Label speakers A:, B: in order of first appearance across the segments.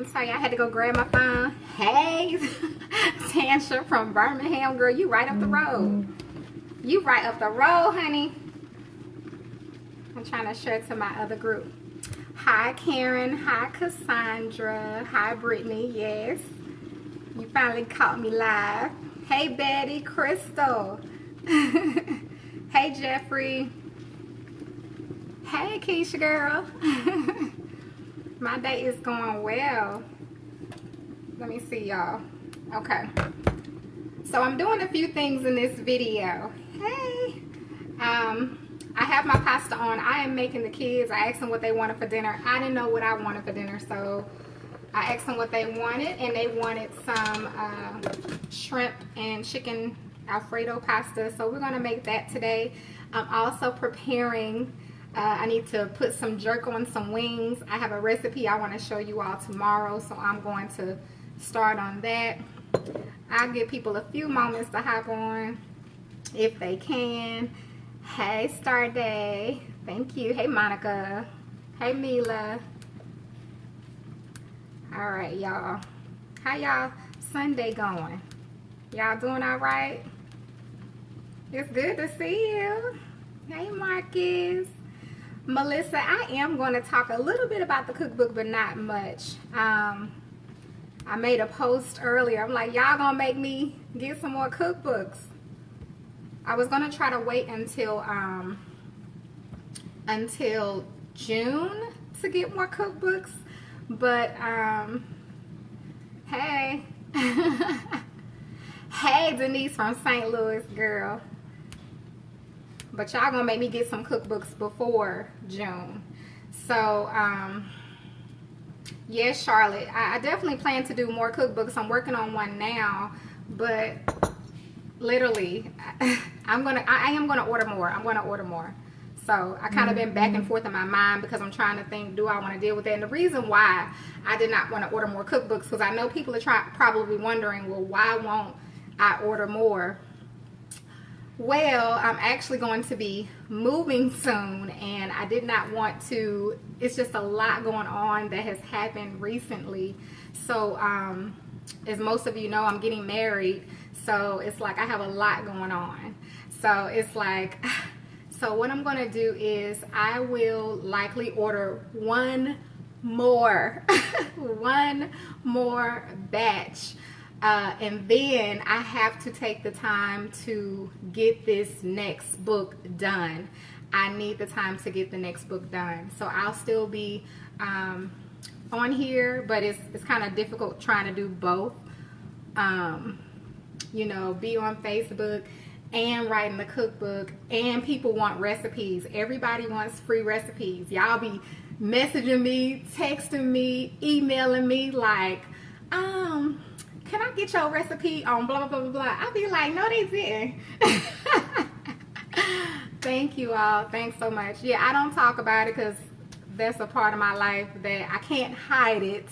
A: I'm sorry, I had to go grab my phone. Hey, Tansha from Birmingham, girl, you right up the road. You right up the road, honey. I'm trying to share to my other group. Hi, Karen. Hi, Cassandra. Hi, Brittany. Yes. You finally caught me live. Hey, Betty. Crystal. Hey, Jeffrey. Hey, Keisha, girl. My day is going well. Let me see, y'all. Okay. So I'm doing a few things in this video. Hey. I have my pasta on. I am making the kids. I asked them what they wanted for dinner. I didn't know what I wanted for dinner, so I asked them what they wanted, and they wanted some shrimp and chicken Alfredo pasta. So we're gonna make that today. I'm also preparing. I need to put some jerk on some wings. I have a recipe I want to show you all tomorrow, so I'm going to start on that. I'll give people a few moments to hop on if they can. Hey, Star Day. Thank you. Hey, Monica. Hey, Mila. All right, y'all. How y'all Sunday going? Y'all doing all right? It's good to see you. Hey, Marcus. Melissa, I am going to talk a little bit about the cookbook, but not much. I made a post earlier. I'm like, y'all gonna make me get some more cookbooks. I was gonna try to wait until June to get more cookbooks, but hey, hey, Denise from St. Louis, girl. But y'all gonna make me get some cookbooks before June. So yes, Charlotte, I definitely plan to do more cookbooks. I'm working on one now, but literally I am gonna order more. I'm gonna order more. So I kind of been back and forth in my mind because I'm trying to think, do I want to deal with that? And the reason why I did not want to order more cookbooks, because I know people are probably wondering, well, why won't I order more? Well, I'm actually going to be moving soon, and I did not want to. It's just a lot going on that has happened recently. So as most of you know, I'm getting married, so it's like I have a lot going on. So it's like, so what I'm going to do is I will likely order one more one more batch. And then I have to take the time to get this next book done. I need the time to get the next book done. So I'll still be on here, but it's kind of difficult trying to do both. You know, be on Facebook and writing the cookbook, and people want recipes. Everybody wants free recipes. Y'all be messaging me, texting me, emailing me like, can I get your recipe on blah, blah, blah, blah? I'll be like, no, they didn't. Thank you all. Thanks so much. Yeah, I don't talk about it because that's a part of my life that I can't hide it,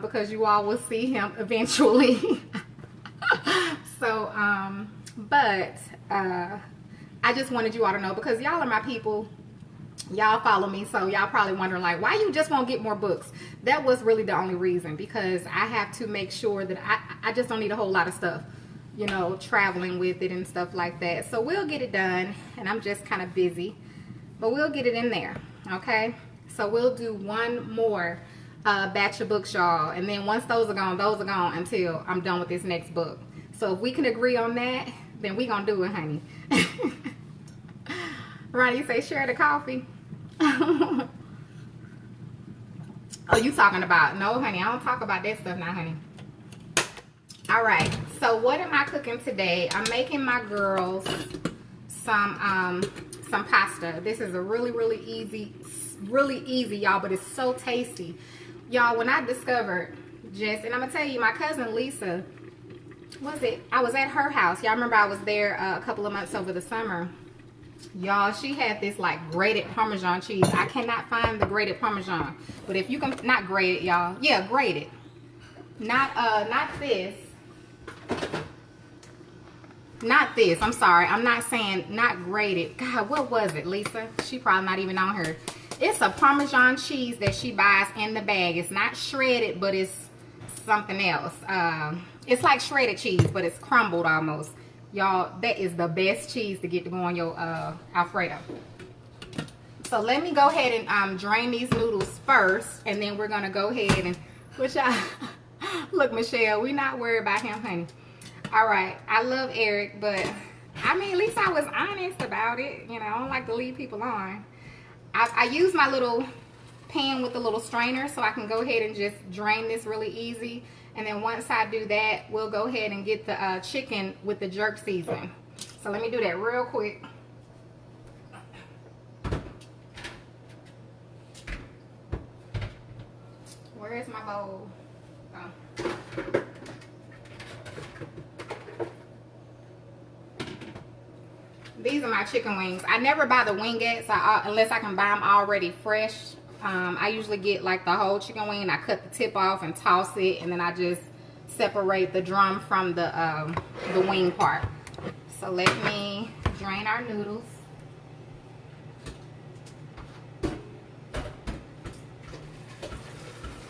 A: because you all will see him eventually. So, but I just wanted you all to know, because y'all are my people. Y'all follow me, so y'all probably wondering like, why you just won't get more books? That was really the only reason, because I have to make sure that I just don't need a whole lot of stuff, you know, traveling with it and stuff like that. So we'll get it done, and I'm just kind of busy, but we'll get it in there. Okay, so we'll do one more batch of books, y'all, and then once those are gone until I'm done with this next book. So if we can agree on that, then we gonna do it, honey. Ronnie, you say share the coffee. Oh, you talking about? No, honey, I don't talk about that stuff now, honey. All right, so what am I cooking today? I'm making my girls some pasta. This is a really easy, y'all, but it's so tasty. Y'all, when I discovered and I'm gonna tell you, my cousin Lisa, I was at her house. Y'all remember I was there a couple of months over the summer. Y'all, she had this like grated Parmesan cheese. I cannot find the grated Parmesan, but if you can, not grated, y'all. Yeah, grated. Not this. Not this. I'm sorry. I'm not saying not grated. God, what was it, Lisa? She probably not even on her. It's a Parmesan cheese that she buys in the bag. It's not shredded, but it's something else. It's like shredded cheese, but it's crumbled almost. Y'all, that is the best cheese to get to go on your Alfredo. So let me go ahead and drain these noodles first, and then we're gonna go ahead and push out. Look, Michelle, we not worried about him, honey. All right, I love Eric, but I mean, at least I was honest about it. You know, I don't like to leave people on. I use my little pan with the little strainer so I can go ahead and just drain this really easy. And then once I do that, we'll go ahead and get the chicken with the jerk seasoning. So let me do that real quick. Where is my bowl? Oh. These are my chicken wings. I never buy the wingettes unless I can buy them already fresh. I usually get like the whole chicken wing. I cut the tip off and toss it, and then I just separate the drum from the wing part. So let me drain our noodles.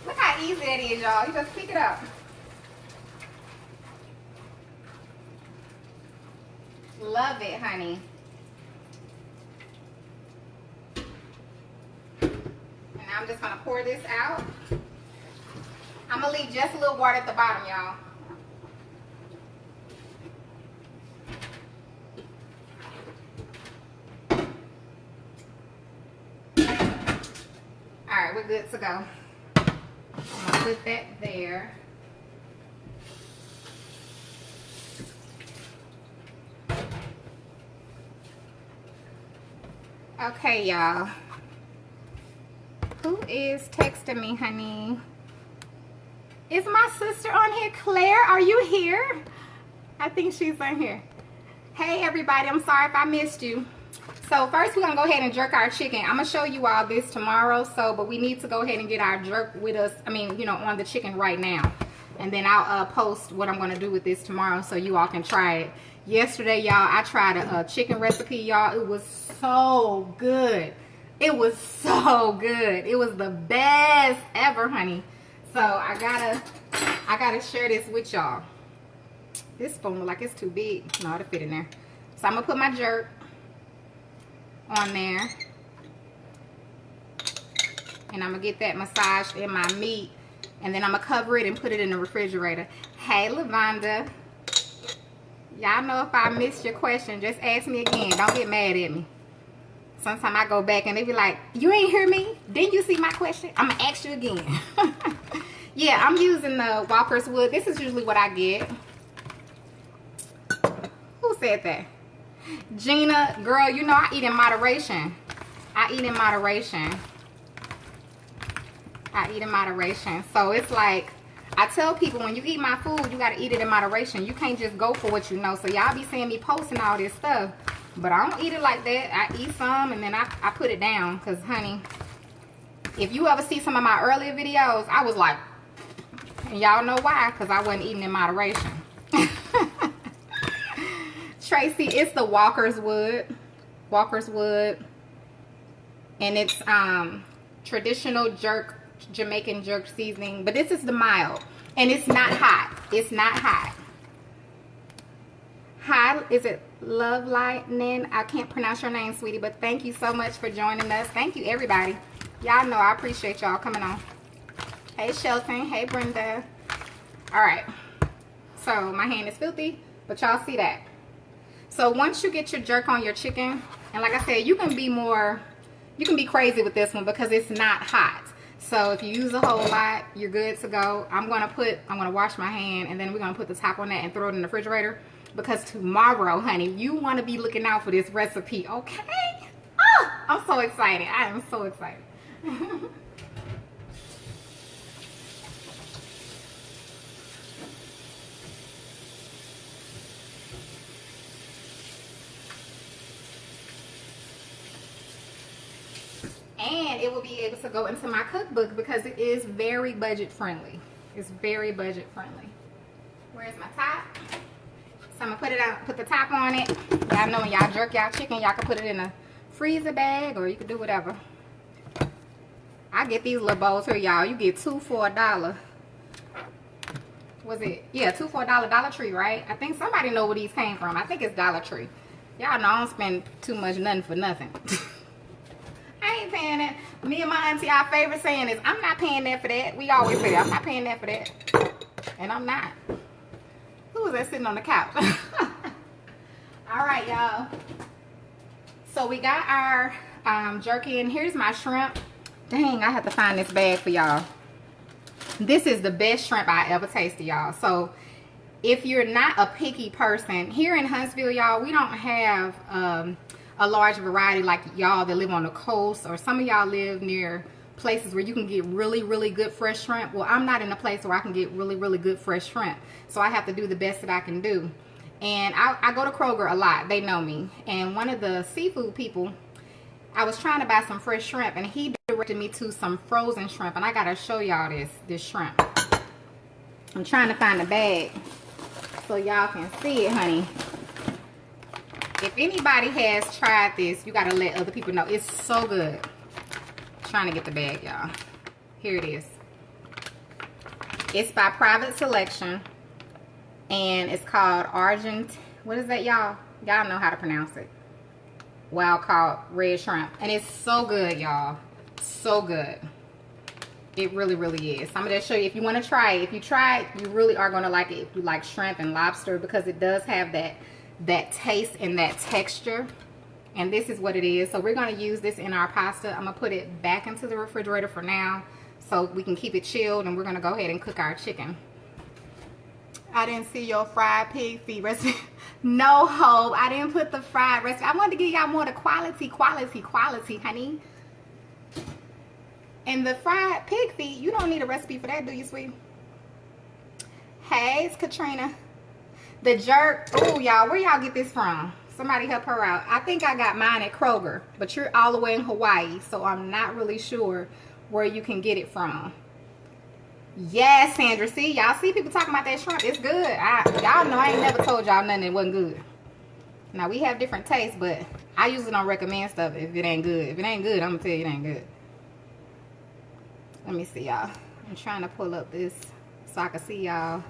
A: Look how easy that is, y'all. You just pick it up. Love it, honey. And I'm just gonna pour this out. I'm gonna leave just a little water at the bottom, y'all. All right, we're good to go. I'm gonna put that there. Okay, y'all. Who is texting me, honey? Is my sister on here? Claire, are you here? I think she's on here. Hey, everybody. I'm sorry if I missed you. So first, we're going to go ahead and jerk our chicken. I'm going to show you all this tomorrow. But we need to go ahead and get our jerk with us. I mean, you know, on the chicken right now. And then I'll post what I'm going to do with this tomorrow so you all can try it. Yesterday, y'all, I tried a chicken recipe, y'all. It was so good. It was so good. It was the best ever, honey. So I gotta share this with y'all. This spoon look like it's too big. No, it'll fit in there. So I'm gonna put my jerk on there, and I'm gonna get that massaged in my meat, and then I'm gonna cover it and put it in the refrigerator. Hey, Lavonda. Y'all know if I missed your question, just ask me again. Don't get mad at me. Sometimes I go back and they be like, you ain't hear me? Didn't you see my question? I'm going to ask you again. Yeah, I'm using the Walker's wood. This is usually what I get. Who said that? Gina, girl, you know I eat in moderation. I eat in moderation. I eat in moderation. So it's like, I tell people when you eat my food, you got to eat it in moderation. You can't just go for what you know. So y'all be seeing me posting all this stuff. But I don't eat it like that. I eat some and then I put it down. Because, honey, if you ever see some of my earlier videos, I was like, and y'all know why? Because I wasn't eating in moderation. Tracy, it's the Walker's wood. Walker's wood. And it's traditional Jamaican jerk seasoning. But this is the mild. And it's not hot. It's not hot. Hi, is it Love Lightning? I can't pronounce your name, sweetie, but thank you so much for joining us. Thank you, everybody. Y'all know I appreciate y'all coming on. Hey, Shelton. Hey, Brenda. All right. So my hand is filthy, but y'all see that. So once you get your jerk on your chicken, and like I said, you can be crazy with this one because it's not hot. So if you use a whole lot, you're good to go. I'm gonna wash my hand, and then we're gonna put the top on that and throw it in the refrigerator. Because tomorrow, honey, you want to be looking out for this recipe, okay? Oh, I'm so excited. I am so excited. And it will be able to go into my cookbook because it is very budget friendly. It's very budget friendly. Where's my top? So I'm gonna put the top on it. Y'all know when y'all jerk y'all chicken, y'all can put it in a freezer bag or you can do whatever. I get these little bowls here, y'all. You get 2 for $1. Was it? Yeah, 2 for $1. Dollar Tree, right? I think somebody know where these came from. I think it's Dollar Tree. Y'all know I don't spend too much nothing for nothing. I ain't paying that. Me and my auntie, our favorite saying is, I'm not paying that for that. We always say, I'm not paying that for that. And I'm not. Who was that sitting on the couch? All right, y'all. So we got our jerky, and here's my shrimp. Dang, I have to find this bag for y'all. This is the best shrimp I ever tasted, y'all. So if you're not a picky person, here in Huntsville, y'all, we don't have a large variety like y'all that live on the coast, or some of y'all live near places where you can get really, really good fresh shrimp. Well, I'm not in a place where I can get really, really good fresh shrimp. So I have to do the best that I can do. And I go to Kroger a lot. They know me. And one of the seafood people, I was trying to buy some fresh shrimp, and he directed me to some frozen shrimp. And I got to show y'all this shrimp. I'm trying to find the bag so y'all can see it, honey. If anybody has tried this, you got to let other people know. It's so good. I'm trying to get the bag, y'all. Here it is. It's by Private Selection. And it's called Argent. What is that, y'all? Y'all know how to pronounce it. Wild caught red shrimp. And it's so good, y'all. So good. It really, really is. I'm going to show you if you want to try it. If you try it, you really are going to like it if you like shrimp and lobster, because it does have that taste and that texture. And this is what it is. So we're going to use this in our pasta. I'm going to put it back into the refrigerator for now so we can keep it chilled, and we're going to go ahead and cook our chicken. I didn't see your fried pig feet recipe. No hope. I didn't put the fried recipe. I wanted to give y'all more the quality, honey. And the fried pig feet, you don't need a recipe for that, do you, sweetie? Hey, it's Katrina. The jerk. Oh, y'all, where y'all get this from? Somebody help her out. I think I got mine at Kroger, but you're all the way in Hawaii, so I'm not really sure where you can get it from. Yes, Sandra. See, y'all see people talking about that shrimp. It's good. Y'all know I ain't never told y'all nothing that wasn't good. Now, we have different tastes, but I usually don't recommend stuff if it ain't good. If it ain't good, I'm going to tell you it ain't good. Let me see, y'all. I'm trying to pull up this so I can see y'all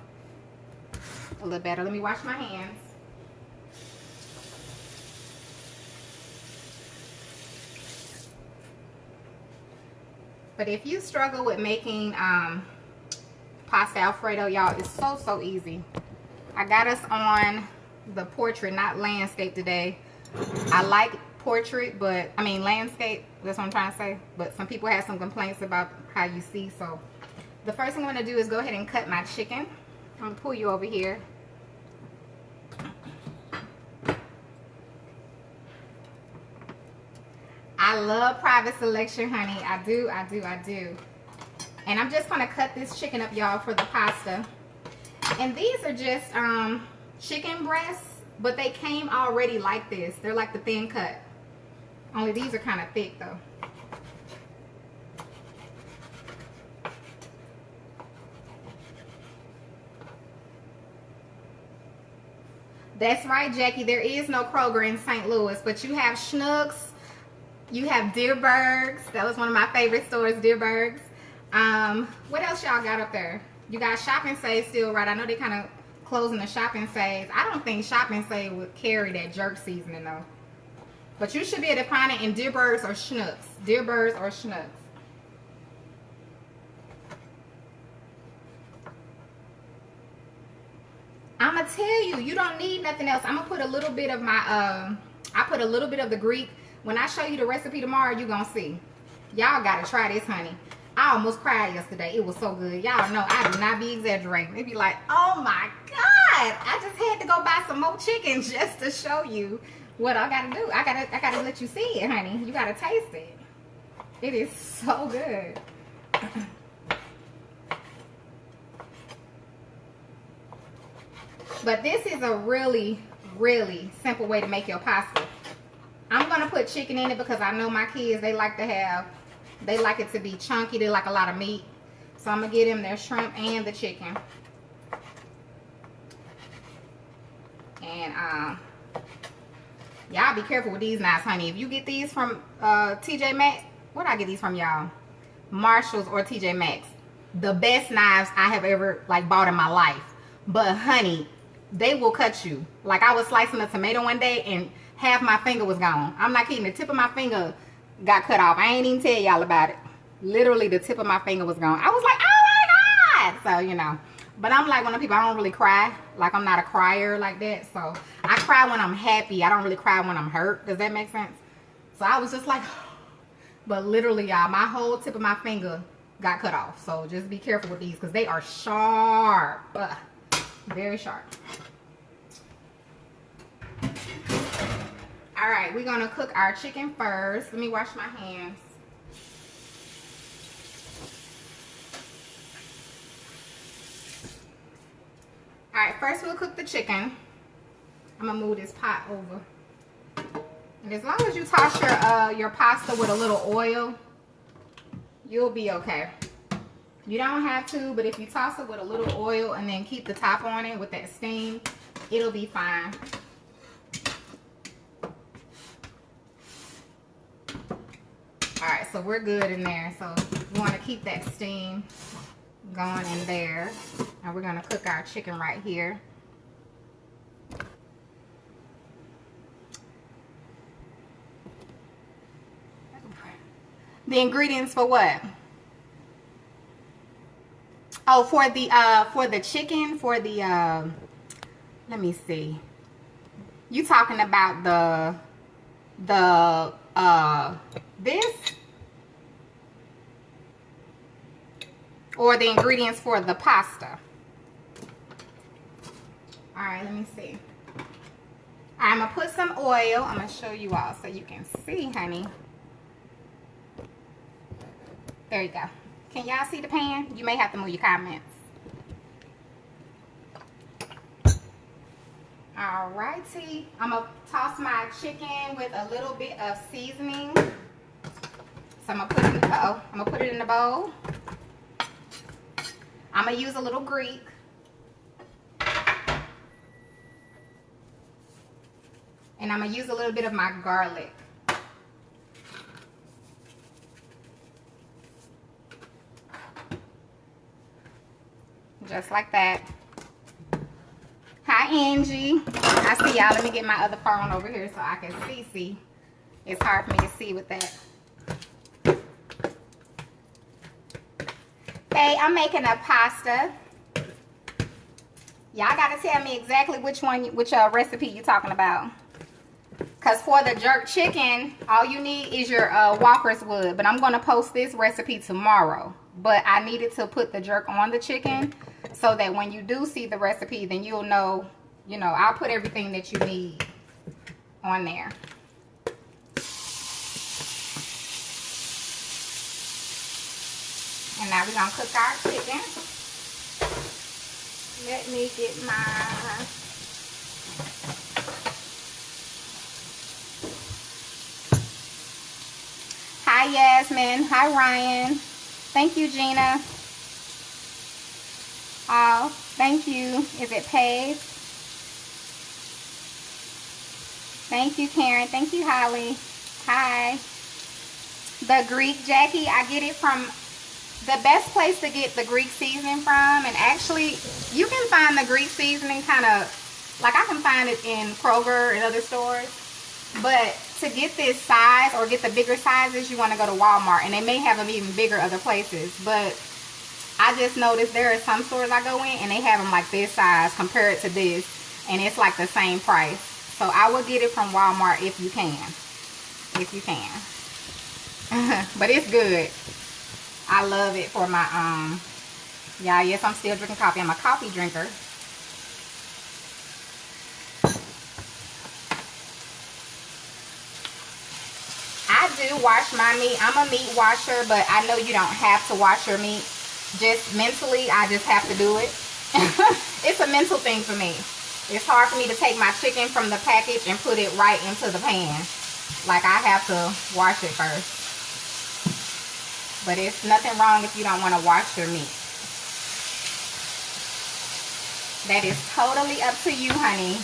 A: a little better. Let me wash my hands. But if you struggle with making pasta Alfredo, y'all, it's so easy. I got us on the portrait, not landscape today. I like portrait, but I mean landscape, that's what I'm trying to say. But some people have some complaints about how you see. So the first thing I'm going to do is go ahead and cut my chicken. I'm going to pull you over here. I love Private Selection, honey. I do. And I'm just going to cut this chicken up, y'all, for the pasta. And these are just chicken breasts, but they came already like this. They're like the thin cut. Only these are kind of thick, though. That's right, Jackie. There is no Kroger in St. Louis, but you have Schnucks. You have Deerbergs. That was one of my favorite stores, Deerbergs. What else y'all got up there? You got Shop and Save still, right? I know they kind of closing the Shop and Save. I don't think Shop and Save would carry that jerk seasoning, though. But you should be able to find it in Deerbergs or Schnucks. Deerbergs or Schnucks. I'm going to tell you, you don't need nothing else. I'm going to put a little bit of my, I put a little bit of the Greek. When I show you the recipe tomorrow, you're going to see. Y'all got to try this, honey. I almost cried yesterday. It was so good. Y'all know I do not be exaggerating. It'd be like, oh my God. I just had to go buy some more chicken just to show you what I got to do. I gotta let you see it, honey. You got to taste it. It is so good. But this is a really, really simple way to make your pasta. I'm going to put chicken in it because I know my kids, they like it to be chunky. They like a lot of meat. So I'm going to get them their shrimp and the chicken. And y'all be careful with these knives, honey. If you get these from TJ Maxx, where'd I get these from, y'all? Marshalls or TJ Maxx. The best knives I have ever like bought in my life. But honey, they will cut you. Like I was slicing a tomato one day and half my finger was gone. I'm not kidding. The tip of my finger got cut off. I ain't even tell y'all about it. Literally the tip of my finger was gone. I was like, oh my God. So, you know. But I'm like one of the people, I don't really cry. Like I'm not a crier like that. So I cry when I'm happy. I don't really cry when I'm hurt. Does that make sense? So I was just like, but literally y'all, my whole tip of my finger got cut off. So just be careful with these because they are sharp. Very sharp. All right, we're gonna cook our chicken first. Let me wash my hands. All right, first we'll cook the chicken. I'm gonna move this pot over. And as long as you toss your pasta with a little oil, you'll be okay. You don't have to, but if you toss it with a little oil and then keep the top on it with that steam, it'll be fine. All right, so we're good in there. So we want to keep that steam going in there. And we're going to cook our chicken right here. The ingredients for what? Oh, for the chicken, for the let me see. You talking about this? Or the ingredients for the pasta? All right, let me see. I'm gonna put some oil. I'm gonna show you all so you can see, honey. There you go. Can y'all see the pan? You may have to move your comments. All righty. I'm gonna toss my chicken with a little bit of seasoning. So I'm gonna put it in, I'm gonna put it in the bowl. I'm gonna use a little Greek. And I'm gonna use a little bit of my garlic. Just like that. Hi, Angie. I see y'all. Let me get my other phone over here so I can see. It's hard for me to see with that. Hey, I'm making a pasta. Y'all gotta tell me exactly which recipe you're talking about. Because for the jerk chicken, all you need is your Walker's wood. But I'm gonna post this recipe tomorrow. But I needed to put the jerk on the chicken so that when you do see the recipe, then you'll know, you know, I'll put everything that you need on there. And now we're gonna cook our chicken. Let me get my... Hi, Yasmin. Hi, Ryan. Thank you, Gina. Oh, thank you. Is it paid? Thank you, Karen. Thank you, Holly. Hi. The Greek, Jackie, I get it from the best place to get the Greek seasoning from. And actually, you can find the Greek seasoning kind of, like I can find it in Kroger and other stores. But to get this size or get the bigger sizes, you want to go to Walmart. And they may have them even bigger other places. But I just noticed there are some stores I go in and they have them like this size compared to this. And it's like the same price. So I will get it from Walmart if you can. If you can. But it's good. I love it for my, yeah, yes, I'm still drinking coffee. I'm a coffee drinker. I do wash my meat. I'm a meat washer, but I know you don't have to wash your meat. Just mentally, I just have to do it. It's a mental thing for me. It's hard for me to take my chicken from the package and put it right into the pan. Like, I have to wash it first. But it's nothing wrong if you don't want to wash your meat. That is totally up to you, honey.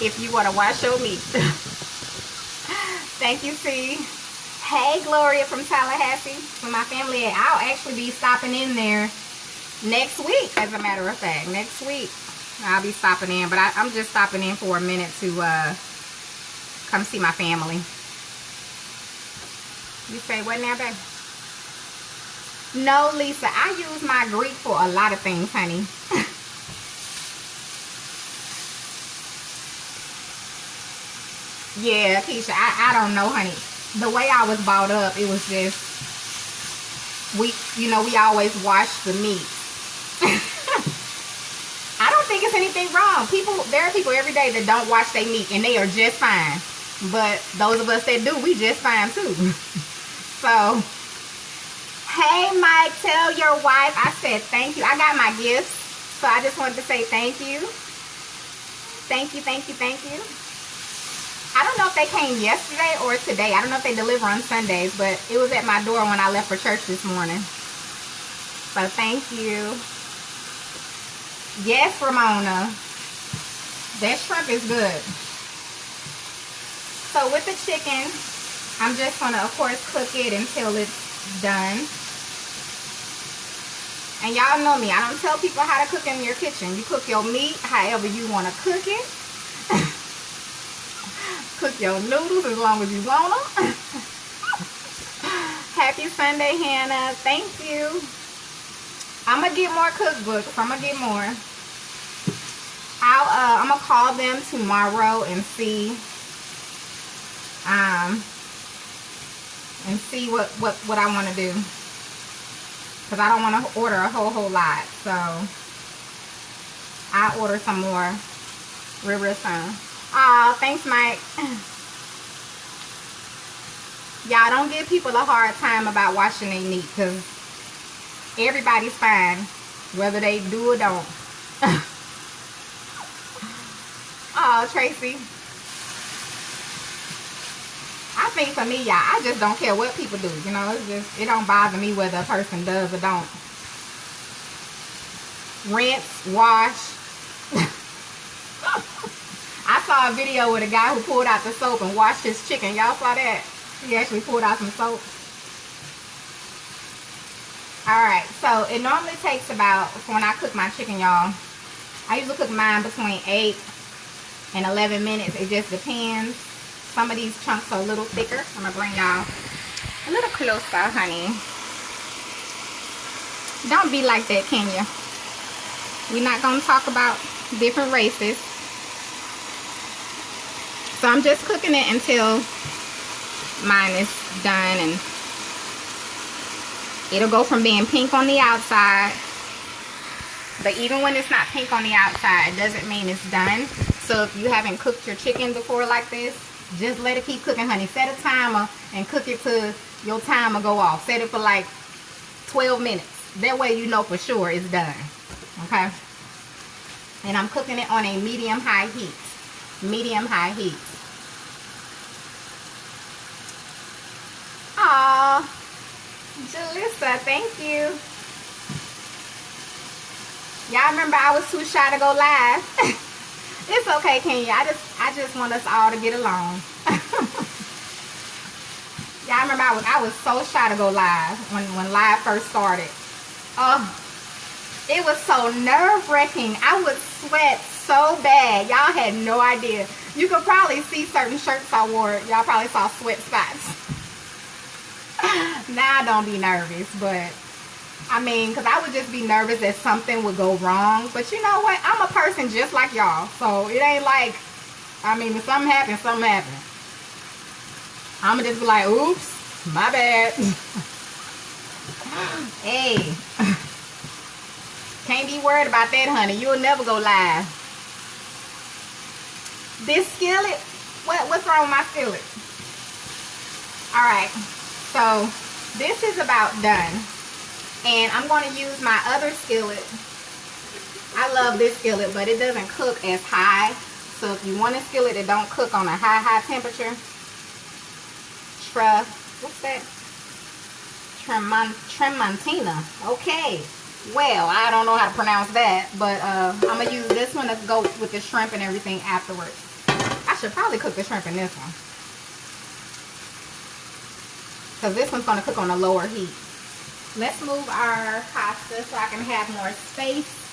A: If you want to wash your meat. Thank you, C. Hey, Gloria from Tallahassee. For my family, I'll actually be stopping in there next week, as a matter of fact. Next week, I'll be stopping in. But I'm just stopping in for a minute to come see my family. You say what now, babe? No, Lisa, I use my Greek for a lot of things, honey. Yeah, Keisha, I don't know, honey. The way I was brought up, it was just, we always wash the meat. I don't think it's anything wrong. There are people every day that don't wash their meat, and they are just fine. But those of us that do, we just fine too. So, hey Mike, tell your wife I said thank you. I got my gifts, so I just wanted to say thank you. Thank you, thank you, thank you. I don't know if they came yesterday or today. I don't know if they deliver on Sundays, but it was at my door when I left for church this morning. So thank you. Yes, Ramona. That shrimp is good. So with the chicken, I'm just going to, of course, cook it until it's done. And y'all know me. I don't tell people how to cook in your kitchen. You cook your meat however you want to cook it. Cook your noodles as long as you want them. Happy Sunday, Hannah. Thank you. I'm going to get more cookbooks. I'm going to get more. I'm going to call them tomorrow and see what I want to do, because I don't want to order a whole lot. So I'll order some more real soon. Aw, thanks, Mike. Y'all don't give people a hard time about washing their meat, because everybody's fine whether they do or don't. Oh, Tracy. I think for me, y'all, I just don't care what people do. You know, it don't bother me whether a person does or don't. Rinse, wash. I saw a video with a guy who pulled out the soap and washed his chicken. Y'all saw that? He actually pulled out some soap. Alright, so it normally takes about, when I cook my chicken, y'all, I usually cook mine between 8 and 11 minutes. It just depends. Some of these chunks are a little thicker. I'm going to bring y'all a little closer, honey. Don't be like that, can you? We're not going to talk about different races. So I'm just cooking it until mine is done, and it'll go from being pink on the outside, but even when it's not pink on the outside, it doesn't mean it's done. So if you haven't cooked your chicken before like this, just let it keep cooking, honey. Set a timer and cook it till your timer go off. Set it for like 12 minutes. That way you know for sure it's done. Okay? And I'm cooking it on a medium-high heat. Medium-high heat. Aww. Jalissa, thank you. Y'all remember I was too shy to go live? It's okay, Kenya. I just want us all to get along. Y'all remember I was so shy to go live when live first started. Oh, it was so nerve-wracking. I would sweat so bad. Y'all had no idea. You could probably see certain shirts I wore. Y'all probably saw sweat spots. Now I don't be nervous, but I mean, because I would just be nervous that something would go wrong. But you know what? I'm a person just like y'all. So it ain't like, I mean, if something happens, something happens. I'm going to just be like, oops, my bad. Hey. Can't be worried about that, honey. You'll never go live. This skillet, what's wrong with my skillet? Alright, so this is about done. And I'm going to use my other skillet. I love this skillet, but it doesn't cook as high. So if you want a skillet that don't cook on a high temperature, what's that? Tremontina. Okay. Well, I don't know how to pronounce that, but I'm going to use this one to go with the shrimp and everything afterwards. I should probably cook the shrimp in this one. because this one's going to cook on a lower heat. Let's move our pasta so I can have more space.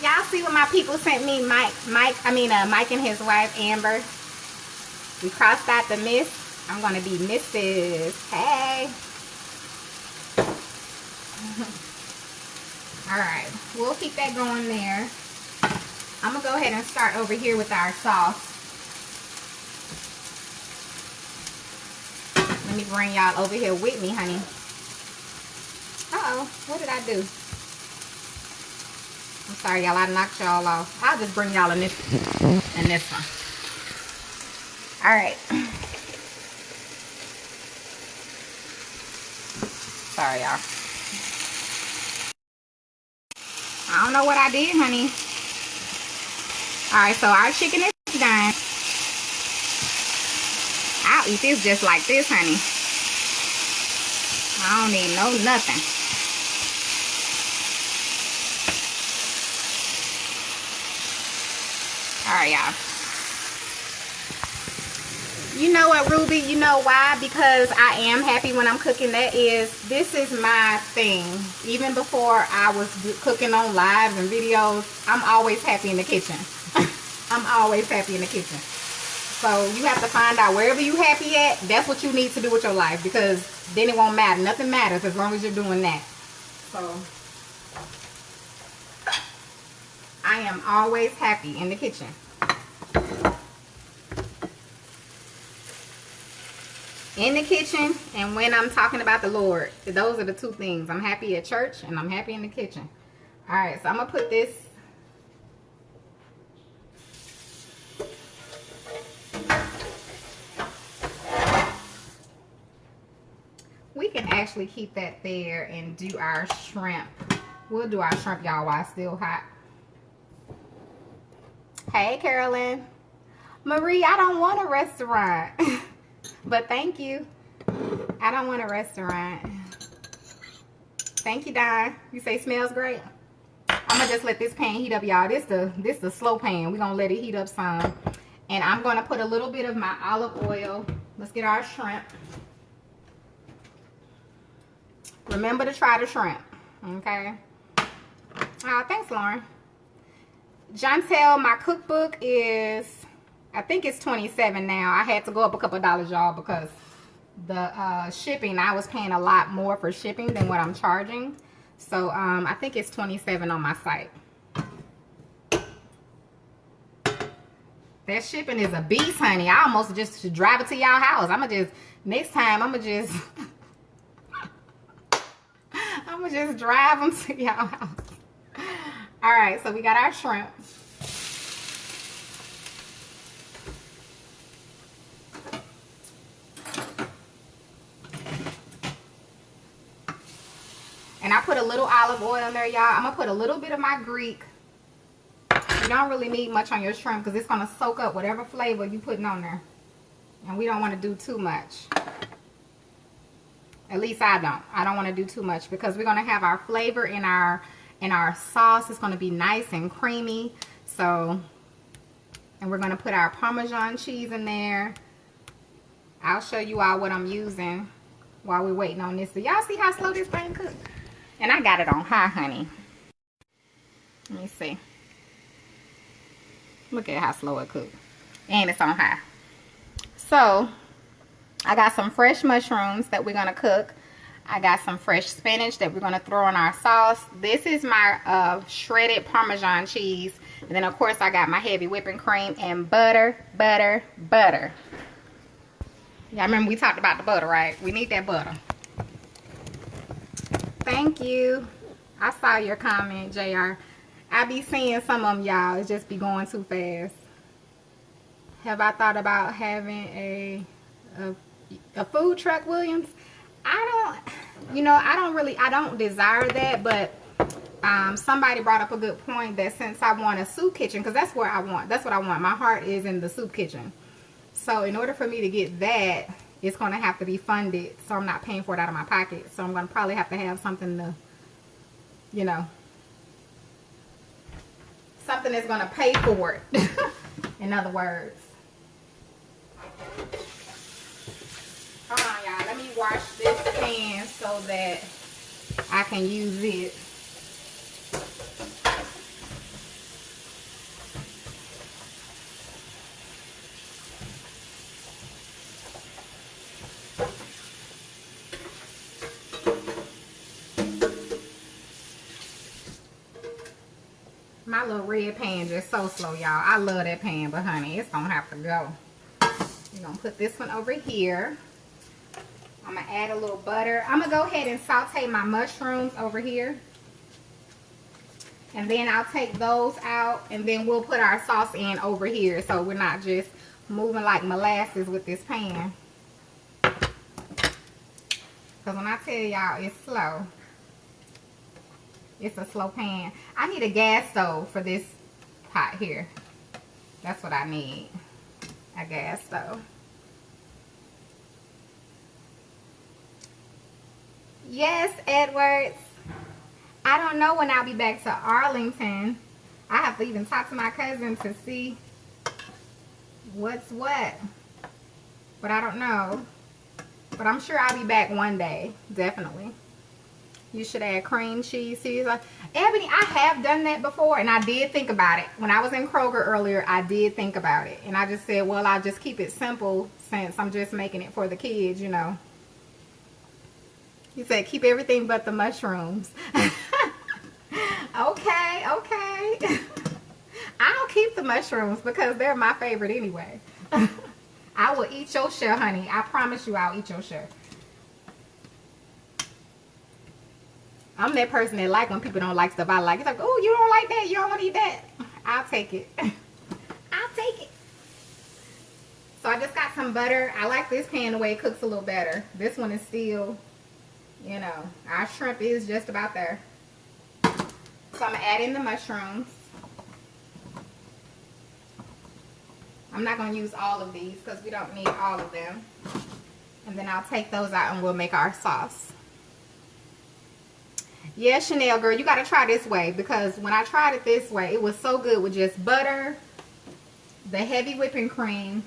A: Y'all see what my people sent me? Mike and his wife, Amber. We crossed out the Miss. I'm going to be Mrs. Hey. Alright, we'll keep that going there. I'm going to go ahead and start over here with our sauce. Let me bring y'all over here with me, honey. Uh-oh, what did I do? I'm sorry, y'all, I knocked y'all off. I'll just bring y'all in this one. Alright. Sorry, y'all. I don't know what I did, honey. Alright, so our chicken is done. I'll eat this just like this, honey. I don't need no nothing. Alright, y'all. You know what, Ruby? You know why? Because I am happy when I'm cooking. This is my thing. Even before I was cooking on lives and videos, I'm always happy in the kitchen. I'm always happy in the kitchen. So you have to find out wherever you happy at, that's what you need to do with your life, because then it won't matter. Nothing matters as long as you're doing that. So I am always happy in the kitchen. In the kitchen and when I'm talking about the Lord. Those are the two things. I'm happy at church and I'm happy in the kitchen. Alright, so I'm going to put this. We can actually keep that there and do our shrimp. We'll do our shrimp, y'all, while it's still hot. Hey, Carolyn. Marie, I don't want a restaurant. But thank you. I don't want a restaurant. Thank you, Don. You say smells great. I'm gonna just let this pan heat up, y'all. This the slow pan. We're gonna let it heat up some. And I'm gonna put a little bit of my olive oil. Let's get our shrimp. Remember to try the shrimp. Okay. Thanks, Lauren. Jontel, my cookbook is, I think it's $27 now. I had to go up a couple of dollars, y'all, because the shipping, I was paying a lot more for shipping than what I'm charging. So I think it's $27 on my site. That shipping is a beast, honey. I almost just should drive it to y'all house. Next time I'm gonna just drive them to y'all house. All right, so we got our shrimp. And I put a little olive oil in there, y'all. I'm going to put a little bit of my Greek. You don't really need much on your shrimp because it's going to soak up whatever flavor you're putting on there. And we don't want to do too much. At least I don't. I don't want to do too much because we're going to have our flavor in our sauce. It's going to be nice and creamy. So, and we're going to put our Parmesan cheese in there. I'll show you all what I'm using while we're waiting on this. So y'all see how slow this thing cooks? And I got it on high, honey. Let me see. Look at how slow it cooks. And it's on high. So, I got some fresh mushrooms that we're going to cook. I got some fresh spinach that we're going to throw in our sauce. This is my shredded Parmesan cheese. And then, of course, I got my heavy whipping cream and butter, butter, butter. Y'all remember we talked about the butter, right? We need that butter. Thank you. I saw your comment, JR. I be seeing some of them, y'all. It just be going too fast. Have I thought about having a food truck, Williams? I don't desire that, but somebody brought up a good point that since I want a soup kitchen, because that's what I want. My heart is in the soup kitchen. So in order for me to get that, it's going to have to be funded, so I'm not paying for it out of my pocket. So I'm going to probably have to have something to, something that's gonna pay for it. In other words. Hold on, y'all. Let me wash this pan so that I can use it. My little red pan just so slow, y'all. I love that pan, but honey, it's gonna have to go. We're gonna put this one over here. I'm gonna add a little butter. I'm gonna go ahead and saute my mushrooms over here. And then I'll take those out, and then we'll put our sauce in over here, so we're not just moving like molasses with this pan. Because when I tell y'all it's slow, it's a slow pan. I need a gas stove for this pot here. That's what I need. A gas stove. Yes, Edwards. I don't know when I'll be back to Arlington. I have to even talk to my cousin to see what's what. But I don't know. But I'm sure I'll be back one day. Definitely. You should add cream cheese. Ebony, I have done that before, and I did think about it. When I was in Kroger earlier, I did think about it. And I just said, well, I'll just keep it simple since I'm just making it for the kids, you know. You said keep everything but the mushrooms. Okay, okay. I'll keep the mushrooms because they're my favorite anyway. I will eat your share, honey. I promise you I'll eat your share. I'm that person that like when people don't like stuff I like. It's like, oh, you don't like that? You don't want to eat that? I'll take it. I'll take it. So I just got some butter. I like this pan the way it cooks a little better. This one is still, you know, our shrimp is just about there. So I'm going to add in the mushrooms. I'm not going to use all of these because we don't need all of them. And then I'll take those out and we'll make our sauce. Yeah, Chanel girl, you got to try this way, because when I tried it this way, it was so good with just butter, the heavy whipping cream.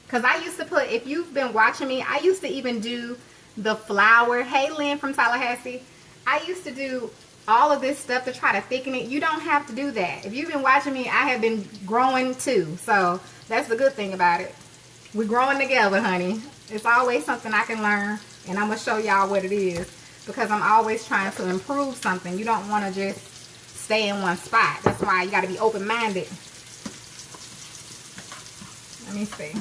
A: Because I used to put, if you've been watching me, I used to even do the flour. Hey, Lynn from Tallahassee. I used to do all of this stuff to try to thicken it. You don't have to do that. If you've been watching me, I have been growing too. So that's the good thing about it. We're growing together, honey. It's always something I can learn, and I'm going to show y'all what it is. Because I'm always trying to improve something. You don't want to just stay in one spot. That's why you got to be open-minded. Let me see.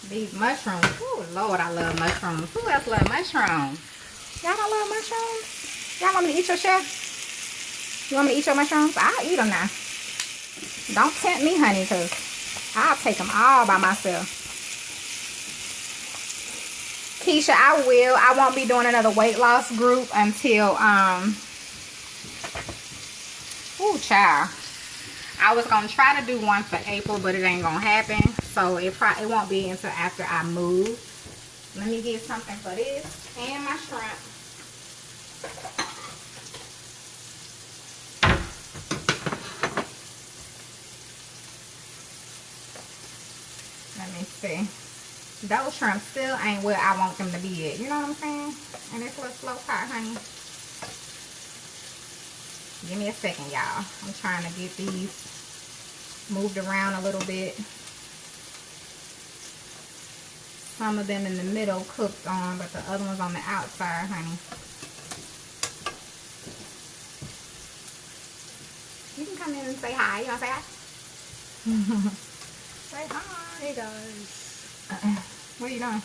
A: These mushrooms. Oh, Lord, I love mushrooms. Who else loves mushrooms? Y'all don't love mushrooms? Y'all want me to eat your share? You want me to eat your mushrooms? I'll eat them now. Don't tempt me, honey, because I'll take them all by myself. Keisha, I will. I won't be doing another weight loss group until, ooh, child. I was going to try to do one for April, but it ain't going to happen. So it won't be until after I move. Let me get something for this and my shrimp. Let me see. Those shrimp still ain't where I want them to be at. You know what I'm saying? And this little slow pot, honey. Give me a second, y'all. I'm trying to get these moved around a little bit. Some of them in the middle cooked on, but the other ones on the outside, honey. You can come in and say hi. You want to say hi? Say hi.
B: Hey guys.
A: What are you doing?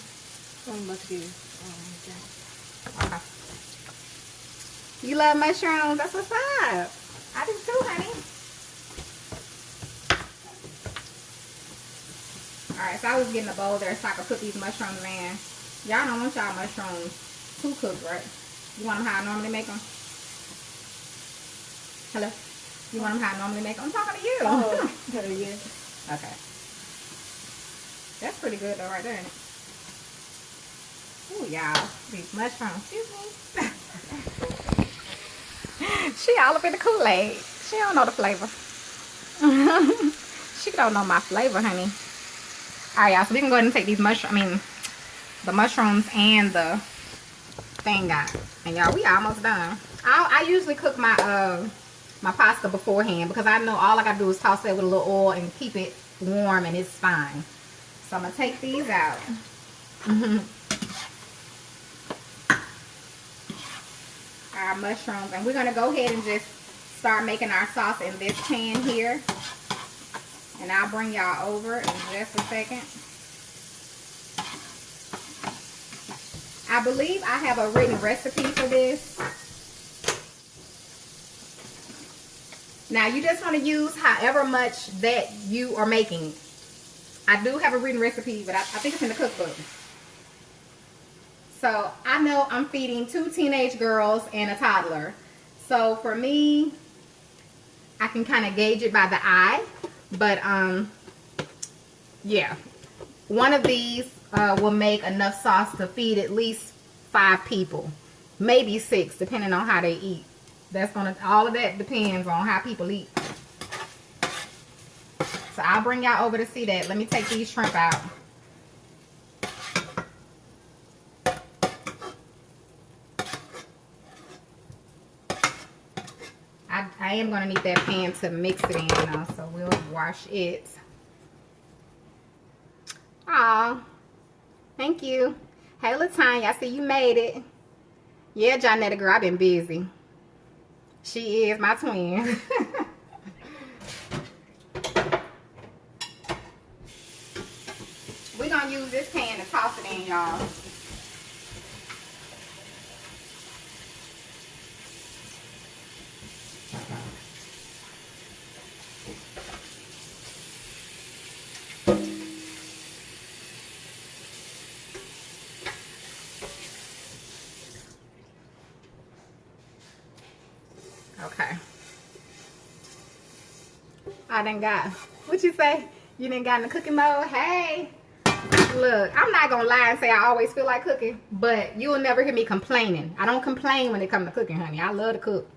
B: I'm about to do
A: Okay. You love mushrooms? That's what's up. I do too, honey. Alright, so I was getting a bowl there so I could put these mushrooms in. Y'all don't want y'all mushrooms too cooked, right? You want them how I normally make them? Hello? You want them how I normally make them? I'm talking to you.
B: Oh, yeah.
A: Okay. That's pretty good though, right there, isn't it? Ooh, y'all. These mushrooms. Excuse me. She all up in the Kool-Aid. She don't know the flavor. She don't know my flavor, honey. All right, y'all. So we can go ahead and take these the mushrooms and the thing out. And y'all, we almost done. I usually cook my my pasta beforehand because I know all I gotta do is toss it with a little oil and keep it warm, and it's fine. So I'm gonna take these out. Our mushrooms, and we're gonna go ahead and just start making our sauce in this pan here, and I'll bring y'all over in just a second. I believe I have a written recipe for this. Now you just want to use however much that you are making. I do have a written recipe, but I think it's in the cookbook. So I know I'm feeding 2 teenage girls and a toddler. So for me, I can kind of gauge it by the eye. But yeah, one of these will make enough sauce to feed at least 5 people, maybe 6, depending on how they eat. All of that depends on how people eat. So I'll bring y'all over to see that. Let me take these shrimp out. I am going to need that pan to mix it in, though, so we'll wash it. Aw, thank you. Hey, Latanya, I see you made it. Yeah, Jonetta girl, I've been busy. She is my twin. We're going to use this pan to toss it in, y'all. Okay. I done got, what you say? You done got in the cooking mode? Hey, look, I'm not gonna lie and say I always feel like cooking, but you'll never hear me complaining. I don't complain when it comes to cooking, honey. I love to cook.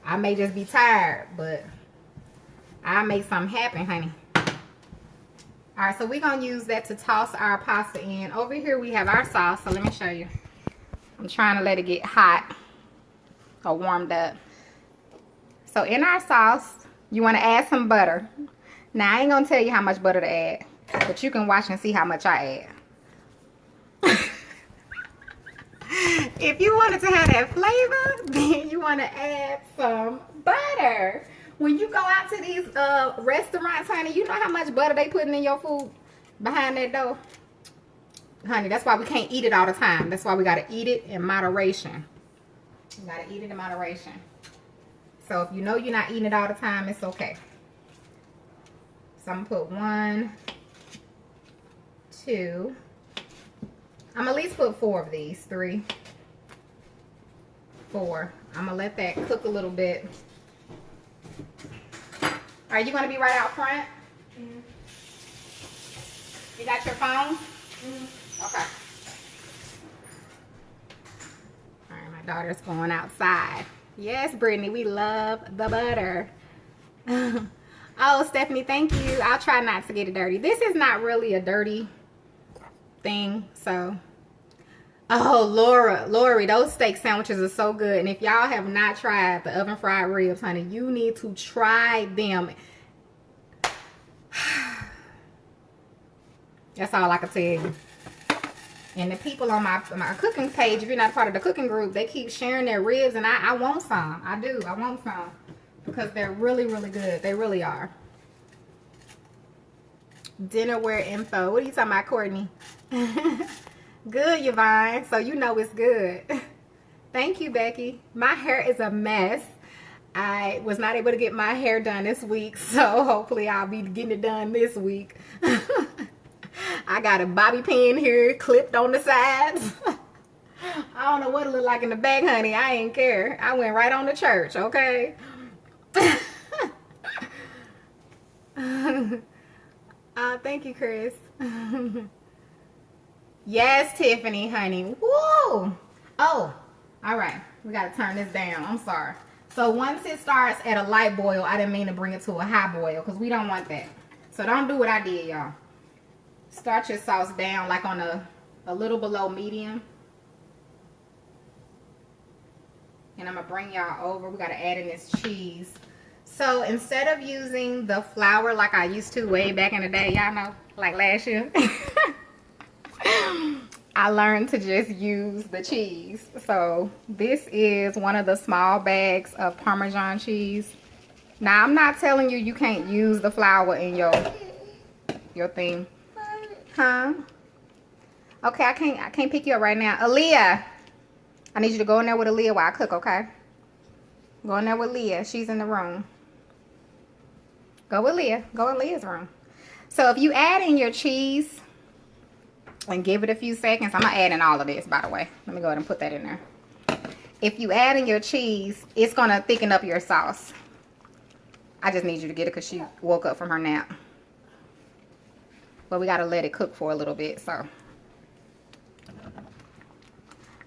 A: I may just be tired, but I'll make something happen, honey. All right, so we're gonna use that to toss our pasta in. Over here we have our sauce, so let me show you. I'm trying to let it get hot or warmed up. So in our sauce, you want to add some butter. Now, I ain't going to tell you how much butter to add, but you can watch and see how much I add. If you wanted to have that flavor, then you want to add some butter. When you go out to these restaurants, honey, you know how much butter they putting in your food behind that door? Honey, that's why we can't eat it all the time. That's why we got to eat it in moderation. You got to eat it in moderation. So if you know you're not eating it all the time, it's okay. So I'm going to put 1, 2. I'm going to at least put 4 of these. 3, 4. I'm going to let that cook a little bit. Are you going to be right out front? Mm-hmm. You got your phone? Mm-hmm. Okay. All right, my daughter's going outside. Yes, Brittany, we love the butter. Oh, Stephanie, thank you. I'll try not to get it dirty. This is not really a dirty thing, so. Oh, Lori, those steak sandwiches are so good. And if y'all have not tried the oven fried ribs, honey, you need to try them. That's all I can tell you. And the people on my cooking page, if you're not part of the cooking group, they keep sharing their ribs, and I want some. I do. I want some because they're really, really good. They really are. Dinnerware info. What are you talking about, Courtney? Good, Yvonne. So you know it's good. Thank you, Becky. My hair is a mess. I was not able to get my hair done this week, so hopefully I'll be getting it done this week. I got a bobby pin here clipped on the sides. I don't know what it look like in the back, honey. I ain't care. I went right on to church, okay? Thank you, Chris. Yes, Tiffany, honey. Woo! Oh, all right. We got to turn this down. I'm sorry. So once it starts at a light boil, I didn't mean to bring it to a high boil because we don't want that. So don't do what I did, y'all. Start your sauce down like on a little below medium. And I'm going to bring y'all over. We got to add in this cheese. So instead of using the flour like I used to way back in the day, y'all know, like last year, I learned to just use the cheese. So this is one of the small bags of Parmesan cheese. Now I'm not telling you can't use the flour in your thing. Huh? Okay, I can't pick you up right now. Aaliyah, I need you to go in there with Aaliyah while I cook, okay? Go in there with Leah. She's in the room. Go with Leah. Go in Leah's room. So if you add in your cheese and give it a few seconds, I'm going to add in all of this, by the way. Let me go ahead and put that in there. If you add in your cheese, it's going to thicken up your sauce. I just need you to get it because she woke up from her nap. But we got to let it cook for a little bit, so.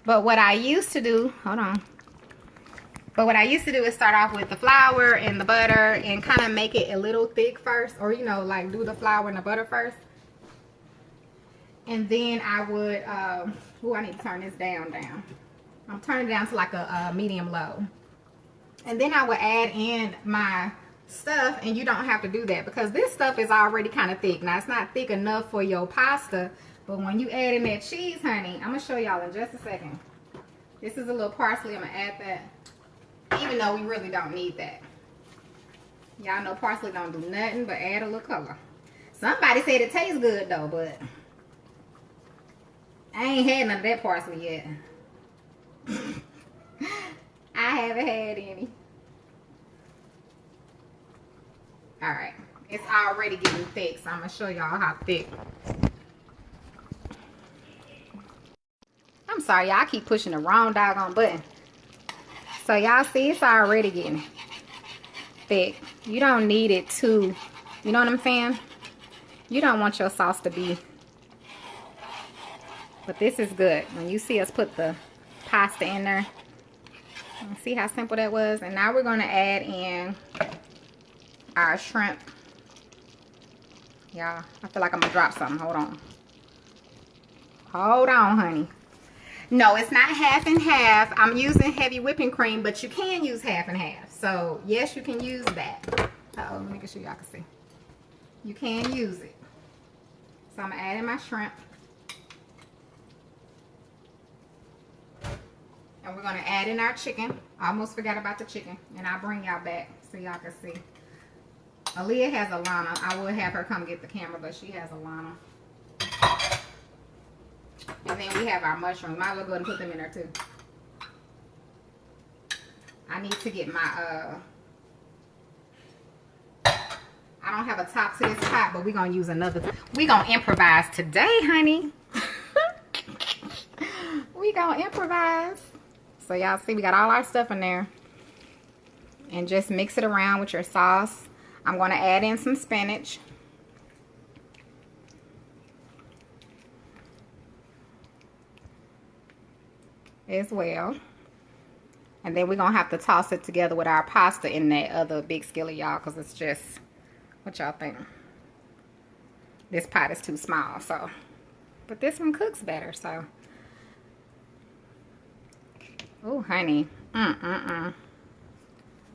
A: But what I used to do, hold on. But what I used to do is start off with the flour and the butter and kind of make it a little thick first. Or, you know, like do the flour and the butter first. And then I would, I need to turn this down. I'm turning it down to like a medium low. And then I would add in my stuff, and you don't have to do that because this stuff is already kind of thick. Now, it's not thick enough for your pasta, but when you add in that cheese, honey, I'm going to show y'all in just a second. This is a little parsley. I'm going to add that, even though we really don't need that. Y'all know parsley don't do nothing but add a little color. Somebody said it tastes good, though, but I ain't had none of that parsley yet. I haven't had any. Alright, it's already getting thick, so I'm going to show y'all how thick. I'm sorry, y'all, I keep pushing the wrong doggone button. So y'all see, it's already getting thick. You don't need it to, you know what I'm saying? You don't want your sauce to be, but this is good. When you see us put the pasta in there, see how simple that was? And now we're going to add in our shrimp. Y'all, I feel like I'm gonna drop something. Hold on, honey. No, it's not half and half. I'm using heavy whipping cream, but you can use half and half. So yes, you can use that. Uh-oh, let me make sure y'all can see. You can use it. So I'm gonna add in my shrimp, and we're gonna add in our chicken. I almost forgot about the chicken, and I'll bring y'all back so y'all can see. Aaliyah has a Lana. I would have her come get the camera, but she has a Lana. And then we have our mushrooms. Might as well go ahead and put them in there too. I need to get my, I don't have a top to this pot, but we're going to use another. We're going to improvise today, honey. We're going to improvise. So y'all see, we got all our stuff in there. And just mix it around with your sauce. I'm going to add in some spinach. As well. And then we're going to have to toss it together with our pasta in that other big skillet, y'all, because it's just, what y'all think? This pot is too small, so. But this one cooks better, so. Oh, honey.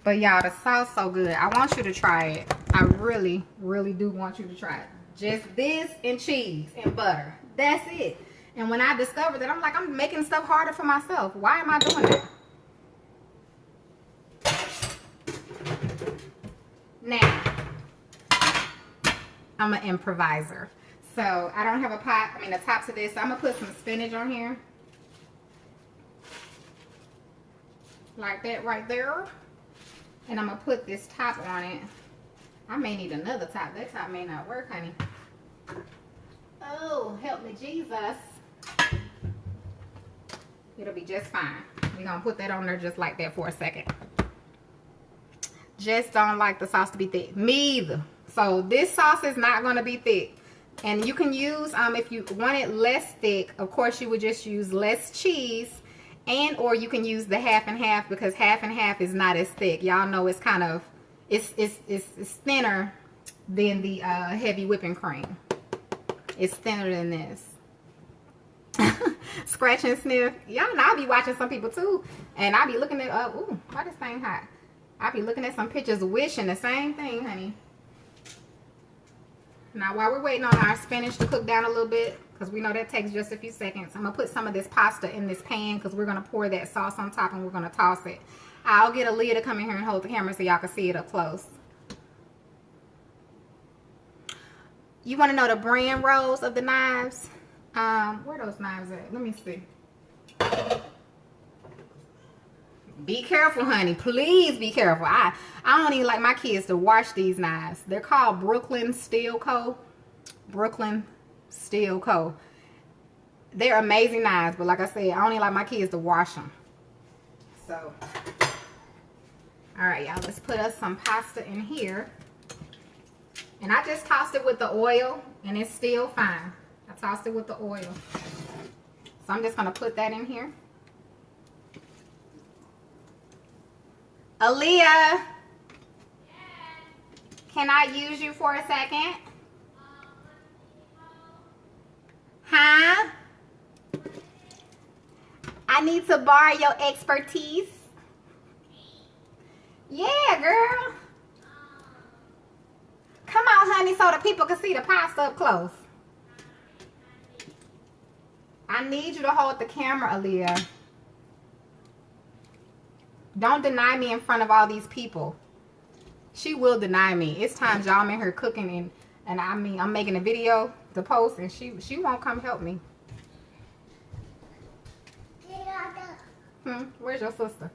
A: But y'all, the sauce so good. I want you to try it. I really, really do want you to try it. Just this and cheese and butter. That's it. And when I discovered that, I'm like, I'm making stuff harder for myself. Why am I doing that? Now, I'm an improviser. So I don't have a pot, a top to this. So I'm going to put some spinach on here. Like that right there. And I'm going to put this top on it. I may need another top. That top may not work, honey. Oh, help me, Jesus. It'll be just fine. We're going to put that on there just like that for a second. Just don't like the sauce to be thick. Me either. So this sauce is not going to be thick. And you can use, if you want it less thick, of course you would just use less cheese And or you can use the half and half, because half and half is not as thick. Y'all know it's kind of, it's thinner than the heavy whipping cream. It's thinner than this. Scratch and sniff. Y'all know I be watching some people too, and I be looking at ooh, why this thing hot? I be looking at some pictures wishing the same thing, honey. Now while we're waiting on our spinach to cook down a little bit, because we know that takes just a few seconds, I'm gonna put some of this pasta in this pan, because we're gonna pour that sauce on top and we're gonna toss it. I'll get Aaliyah to come in here and hold the camera so y'all can see it up close. You want to know the brand rows of the knives? Where are those knives at? Let me see. Be careful, honey. Please be careful. I don't even like my kids to wash these knives. They're called Brooklyn Steel Co. Brooklyn Steel Co. They're amazing knives, but like I said, I don't even like my kids to wash them. So, all right, y'all. Let's put us some pasta in here. And I just tossed it with the oil, and it's still fine. I tossed it with the oil. So I'm just going to put that in here. Aaliyah, yes. Can I use you for a second? Huh? I need to borrow your expertise. Yeah, girl. Come on, honey, so the people can see the pasta up close. I need you to hold the camera, Aaliyah. Don't deny me in front of all these people. She will deny me. It's times y'all I'm in here cooking and I mean I'm making a video to post and she won't come help me. Where's your sister?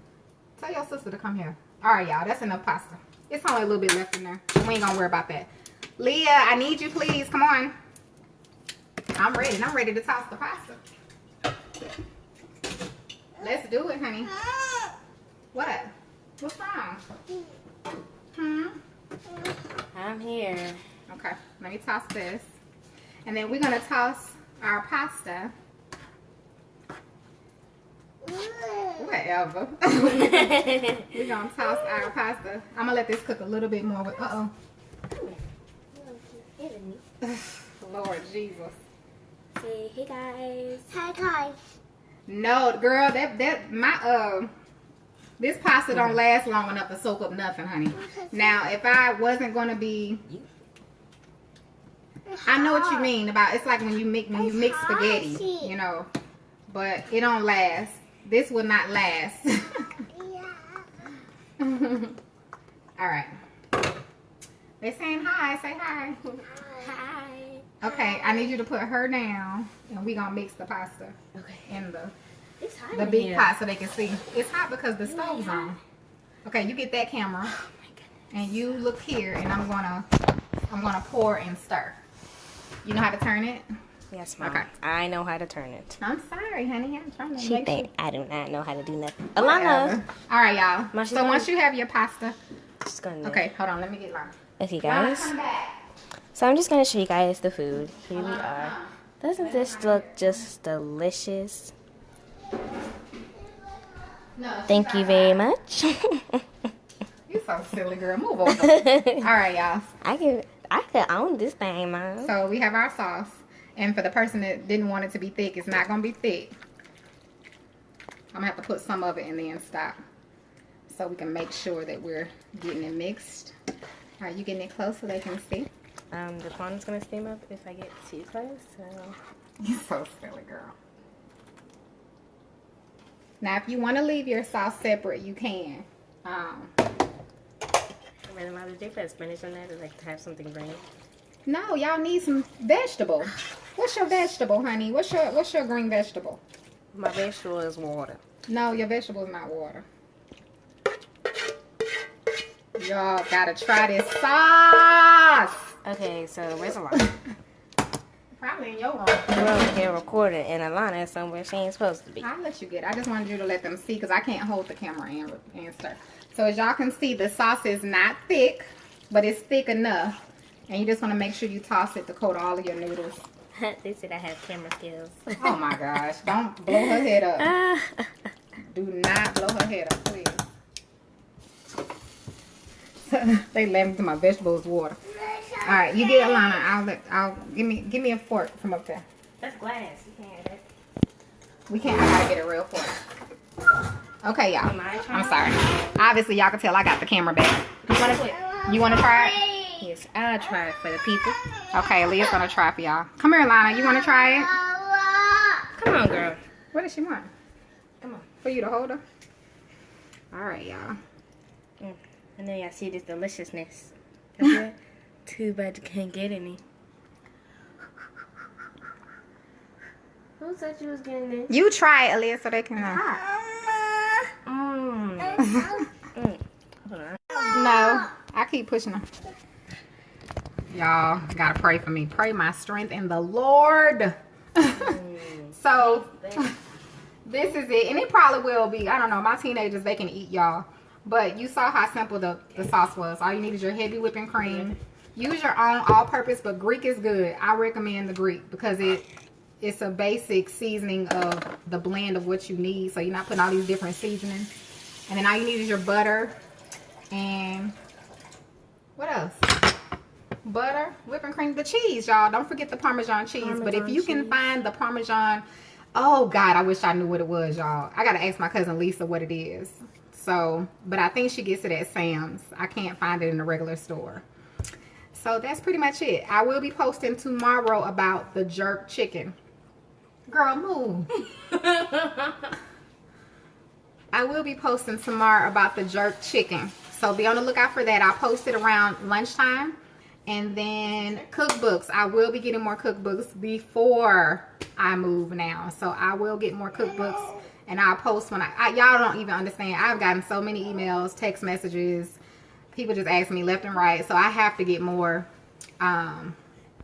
A: Tell your sister to come here. Alright, y'all, that's enough pasta. It's only a little bit left in there. We ain't gonna worry about that. Leah, I need you, please. Come on. I'm ready. I'm ready to toss the pasta. Let's do it, honey. What? What's wrong?
C: I'm here.
A: Okay, let me toss this. And then we're going to toss our pasta. Whatever. We're going to toss our pasta. I'm going to let this cook a little bit more. Uh-oh. Lord Jesus.
C: Say hey guys.
B: Hi guys.
A: No, girl, this pasta don't last long enough to soak up nothing, honey. Now, if I wasn't gonna be, I know what you mean about. It's like when you mix spaghetti, you know, but it don't last. This will not last. All right. They're saying hi. Say hi.
C: Hi.
A: Okay, I need you to put her down, and we gonna mix the pasta in the big pot so they can see. It's hot because the stove's on. Okay, you get that camera, and you look here, and I'm gonna pour and stir. You know how to turn it?
C: Yes, Mom.
A: Okay.
C: I know how to turn it.
A: I'm sorry, honey. I'm trying to
C: She
A: make
C: think I do not know how to do nothing.
A: Whatever.
C: Alana.
A: All right, y'all. So once you have your pasta,
C: Just gonna.
A: okay, hold on. Let me get Lana.
C: Okay,
A: Lana,
C: guys.
A: come back.
C: So I'm just gonna show you guys the food. Here we are. Doesn't this look just delicious?
A: No,
C: Thank you very much.
A: You so silly, girl. Move over. All right, y'all.
C: I could own this thing, Mom.
A: So we have our sauce. And for the person that didn't want it to be thick, it's not going to be thick. I'm going to have to put some of it in there and stop. So we can make sure that we're getting it mixed. All right, you getting it close so they can see?
C: The phone's gonna steam up if I get too close, so.
A: You're so silly, girl. Now, if you want to leave your sauce separate, you can.
C: Really, Mom, did they put spinach in there to like to have something green?
A: No, y'all need some vegetable. What's your vegetable, honey? What's your green vegetable?
C: My vegetable is water.
A: No, your vegetable is not water. Y'all gotta try this sauce.
C: Okay, so where's Alana?
A: Probably in your room.
C: We're over here recording, and Alana is somewhere she ain't supposed to be.
A: I'll let you get it. I just wanted you to let them see because I can't hold the camera and stir. So as y'all can see, the sauce is not thick, but it's thick enough. And you just want to make sure you toss it to coat all of your noodles.
C: They said I have camera skills.
A: Oh my gosh. Don't blow her head up. Do not blow her head up, please. They left me to my vegetables water. All right, you get Alana. I'll give me a fork from up there.
C: That's glass. You can't have that.
A: We can't. I gotta get a real fork. Okay, y'all. I'm sorry. Obviously, y'all can tell I got the camera back. You wanna try it?
C: Yes, I'll try it for the people.
A: Okay, Leah's gonna try it for y'all. Come here, Lana. You wanna try it?
C: Come on, girl.
A: What does she want?
C: Come on.
A: For you to hold her? All right, y'all.
C: And then y'all see this deliciousness. That's it. Too bad you can't get any. Who said you was getting this?
A: You try it, Aaliyah, so they can know. No, I keep pushing her. Y'all gotta pray for me. Pray my strength in the Lord. So this is it, and it probably will be. I don't know. My teenagers, they can eat, y'all. But you saw how simple the sauce was. All you need is your heavy whipping cream. Use your own all-purpose, but Greek is good. I recommend the Greek because it's a basic seasoning of the blend of what you need. So you're not putting all these different seasonings. And then all you need is your butter and what else? Butter, whipping cream, the cheese, y'all. Don't forget the Parmesan cheese. But if you can find the Parmesan, oh God, I wish I knew what it was, y'all. I gotta ask my cousin Lisa what it is. So, but I think she gets it at Sam's. I can't find it in the regular store. So that's pretty much it. I will be posting tomorrow about the jerk chicken. Girl, move. I will be posting tomorrow about the jerk chicken. So be on the lookout for that. I'll post it around lunchtime. And then cookbooks. I will be getting more cookbooks before I move now. So I will get more cookbooks. And I'll post when y'all don't even understand. I've gotten so many emails, text messages. People just ask me left and right. So I have to get more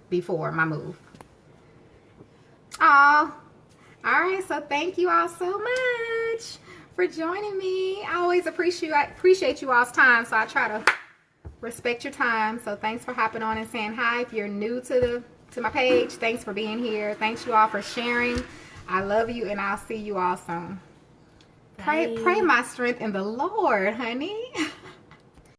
A: before my move. All right. So thank you all so much for joining me. I always appreciate you all's time. So I try to respect your time. So thanks for hopping on and saying hi. If you're new to my page, thanks for being here. Thanks you all for sharing. I love you, and I'll see you all soon. Pray my strength in the Lord, honey.